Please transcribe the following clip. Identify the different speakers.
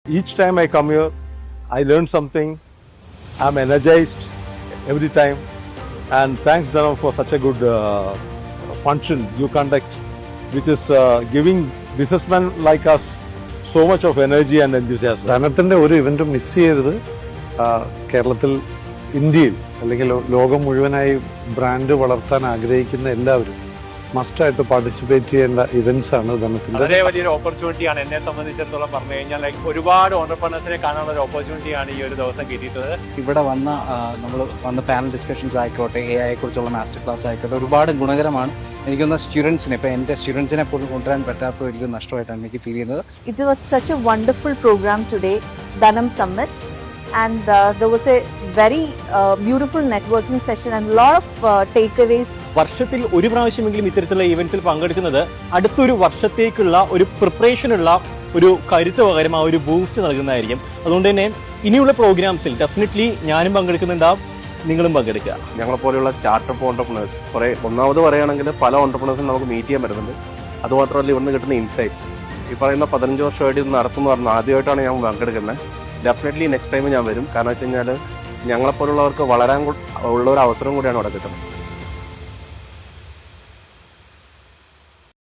Speaker 1: Each time I come here, I learn something. I'm energized every time. And thanks, Dhanam, for such a good function you conduct, which is giving businessmen like us so much of energy and enthusiasm.
Speaker 2: ധനത്തിൻ്റെ ഒരു ഇവൻറ്റും miss ചെയ്യരുത്. കേരളത്തിൽ, ഇന്ത്യയിൽ അല്ലെങ്കിൽ ലോകം മുഴുവനായി brand വളർത്താൻ ആഗ്രഹിക്കുന്ന എല്ലാവരും മസ്റ്റായിട്ട് പാർട്ടിസിപ്പേറ്റ് ചെയ്യേണ്ട ഇവന്റ്സ് ആണ് ധനത്തിൻ്റെ.
Speaker 3: വളരെ വലിയൊരു ഓപ്പർച്യൂണിറ്റിയാണ് എന്നെ സംബന്ധിച്ചിടത്തോളം പറഞ്ഞു കഴിഞ്ഞാൽ. ഒരുപാട് ഓണ്ടർപ്രണേഴ്സിനെ കാണാനുള്ള ഒരു ഓപ്പർച്യൂണിറ്റിയാണ് ഈ ഒരു ദിവസം കിട്ടിയിട്ടുള്ളത്.
Speaker 4: ഇവിടെ നമ്മൾ വന്ന പാനൽ ഡിസ്കഷൻസ് ആയിക്കോട്ടെ, AI കുറിച്ചുള്ള മാസ്റ്റർ ക്ലാസ് ആയിക്കോട്ടെ, ഒരുപാട് ഗുണകരമാണ്. എനിക്കൊന്ന് സ്റ്റുഡൻസിനെ, ഇപ്പോൾ എൻ്റെ സ്റ്റുഡൻസിനെ പോലും കൊണ്ടുവരാൻ പറ്റാത്ത വലിയൊരു നഷ്ടമായിട്ടാണ് എനിക്ക് ഫീൽ ചെയ്യുന്നത്.
Speaker 5: It was such a wonderful program today, Dhanam Summit, and there was a very beautiful networking session and a lot of takeaways.
Speaker 3: വർഷത്തിൽ ഒരു പ്രാവശ്യമെങ്കിലും ഇത്തരത്തിലുള്ള ഈവൻസിൽ പങ്കെടുക്കുന്നത് അടുത്തൊരു വർഷത്തേക്കുള്ള ഒരു പ്രിപ്പറേഷനുള്ള ഒരു കരുത്ത് പകരം ആ ഒരു ബൂസ്റ്റ് നൽകുന്നതായിരിക്കും. അതുകൊണ്ട് തന്നെ ഇനിയുള്ള പ്രോഗ്രാംസിൽ ഡെഫിനറ്റ്ലി ഞാനും പങ്കെടുക്കുന്നുണ്ടാവും, നിങ്ങളും പങ്കെടുക്കുക.
Speaker 6: ഞങ്ങളെപ്പോലെയുള്ള സ്റ്റാർട്ടപ്പ് ഓണ്ടർപ്രണേഴ്സ് ഒന്നാമത് പറയുകയാണെങ്കിൽ പല ഓണ്ടർപ്രണേഴ്സിനും നമുക്ക് മീറ്റ് ചെയ്യാൻ പറ്റുന്നുണ്ട്. അതുമാത്രമല്ല ഇവിടുന്ന് കിട്ടുന്ന ഇൻസൈറ്റ്സ്. ഈ പറയുന്ന 15 വർഷമായിട്ട് ഇത് നടത്തുമെന്ന് പറഞ്ഞാൽ ആദ്യമായിട്ടാണ് ഞാൻ പങ്കെടുക്കുന്നത്. ഡെഫിനറ്റ്ലി നെക്സ്റ്റ് ടൈം ഞാൻ വരും. കാരണം വെച്ച് കഴിഞ്ഞാൽ ഞങ്ങളെപ്പോലുള്ളവർക്ക് വളരാൻ ഉള്ള ഒരു അവസരം കൂടിയാണ് ഇവിടെ കിട്ടുന്നത്.